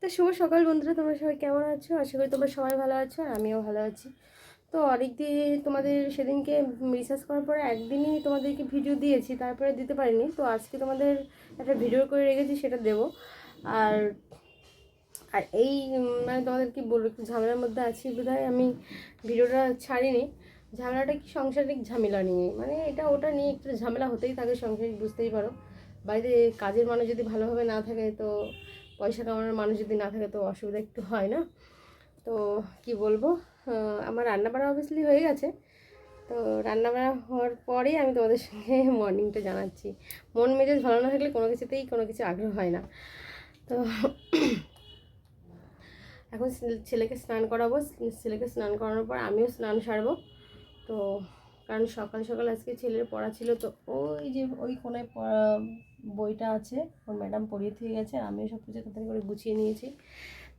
তো শুভ সকাল বন্ধুরা, তোমরা সবাই কেমন আছো? আশা করি তোমরা সবাই ভালো আছো আর আমিও ভালো আছি। তো অনেকদিন তোমাদের সেদিনকে রিসার্চ করার পরে একদিনই তোমাদেরকে ভিডিও দিয়েছি, তারপরে দিতে পারিনি। তো আজকে তোমাদের একটা ভিডিও করে রেখেছি, সেটা দেবো। আর আর এই মানে তোমাদের কি বলবো, একটু ঝামেলার মধ্যে আছি বোধহয় আমি ভিডিওটা ছাড়িনি। ঝামেলাটা কি, সাংসারিক ঝামেলা নিয়ে, মানে এটা ওটা নিয়ে একটু ঝামেলা হতেই থাকে সংসারিক, বুঝতেই পারো। বাড়িতে কাজের মানুষ যদি ভালোভাবে না থাকে, তো পয়সা কামানোর মানুষ যদি না থাকে, তো অসুবিধা একটু হয় না? তো কি বলবো, আমার রান্নাবাড়া অবভিয়াসলি হয়ে গেছে। তো রান্নাবাড়া হওয়ার পরেই আমি তোমাদের সঙ্গে মর্নিংটা জানাচ্ছি। মন মেজাজ ভালো না থাকলে কোনো কিছুতেই কোনো কিছু আগ্রহ হয় না। তো এখন ছেলেকে স্নান করাবো, ছেলেকে স্নান করানোর পর আমিও স্নান সারবো। তো কারণ সকাল সকাল আজকে ছেলের পড়া ছিল, তো ওই যে ওই কোনায় বইটা আছে, ওর ম্যাডাম পড়িয়ে দিয়ে গেছে। আমিও সব কিছু তাড়াতাড়ি করে গুছিয়ে নিয়েছি,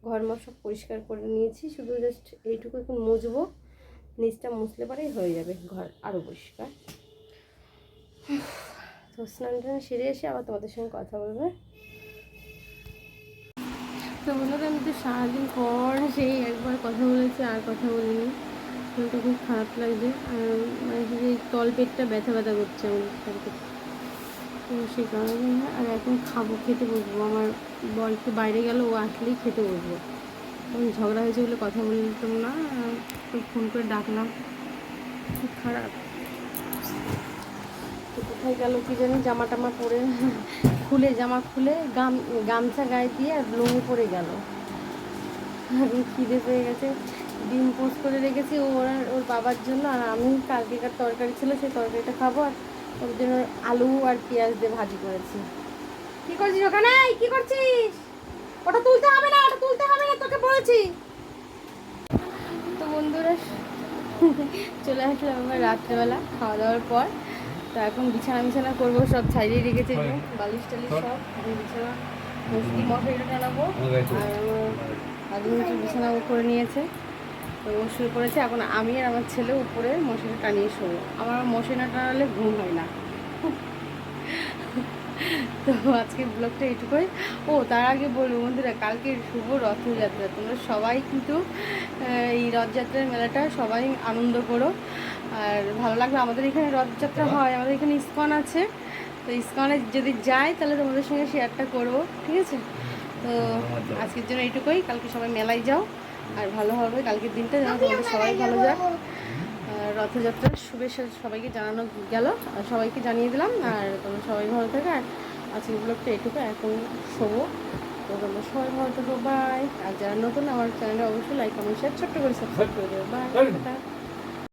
ঘর মর সব পরিষ্কার করে নিয়েছি। শুধু জাস্ট এইটুকু এখন মুছবো, নিচটা মুছলে পরেই হয়ে যাবে ঘর আরও পরিষ্কার। তো স্নান টান সেরে এসে আবার তোমাদের সঙ্গে কথা বলবে। তো বন্ধুরা, আমি তো সারাদিন পর সেই একবার কথা বলেছি, আর কথা বলিনি। শরীরটা খুব খারাপ লাগছে, আর মানে যে তল পেটটা ব্যথা ব্যথা করছে আমার শরীরটা। তো সেই কারণে আর এখন খাবো, খেতে বসবো। আমার বর একটু বাইরে গেল, ও আসলেই খেতে বসবো। তখন ঝগড়া হয়েছে বলে কথা বলতাম না, তো ফোন করে ডাকলাম। খুব খারাপ। তো কোথায় গেল কি জানি, জামা টামা পরে খুলে, জামা খুলে গামছা গায়ে দিয়ে আর লুঙ্গি পরে গেল। এখন খিদে পেয়ে গেছে, ডিম পোস্ট করে রেখেছি ওর বাবার জন্য, আর আমি কালকেকার তরকারি ছিল সেই তরকারিটা খাবো। আর ওর জন্য আলু আর পেঁয়াজ দিয়ে ভাজি করেছি। কি করছিস ওখানে? কি করছিস? ওটা তুলতে হবে না, ওটা তুলতে হবে না, তোকে বলেছি। তো বন্ধুরা, চলে আসলাম আমার রাত্রেবেলা খাওয়া দাওয়ার পর। তো এখন বিছানা করবো, সব ছাড়িয়ে রেখেছে, বালিশ টালিশ সব বিছানা মশারিটা টানাবো। আর আমার বিছানা করে নিয়েছে, তো ও শুয়ে পড়েছে। এখন আমি আর আমার ছেলে উপরে মশারি টানিয়ে শোবো। আমার মশারি না টানালে ঘুম হয় না। তো আজকে ব্লগটা এইটুকুই। ও তার আগে বলবো বন্ধুরা, কালকে শুভ রথযাত্রা। তোমরা সবাই কিন্তু এই রথযাত্রার মেলাটা সবাই আনন্দ করো। আর ভালো লাগবে, আমাদের এখানে রথযাত্রা হয়, আমাদের এখানে ইস্কন আছে। তো ইস্কনে যদি যাই তাহলে তোমাদের সঙ্গে শেয়ারটা করবো, ঠিক আছে? তো আজকের জন্য এইটুকুই। কালকে সবাই মেলায় যাও, আর ভালো হবে কালকের দিনটা, যেন তোমাদের সবাই ভালো যাক। রথযাত্রার শুভেচ্ছা সবাইকে জানানো গেল, আর সবাইকে জানিয়ে দিলাম। আর তোমরা সবাই ভালো থাকো। আর আজকের ব্লগটা এটুকু, এখন শোবো। তো তোমরা সবাই ভালো থাকো, বাই। আর যারা নতুন আমার চ্যানেলে অবশ্যই লাইক কমেন্ট শেয়ার ছোট্ট করে সাবস্ক্রাইব করে দেবো। বাই।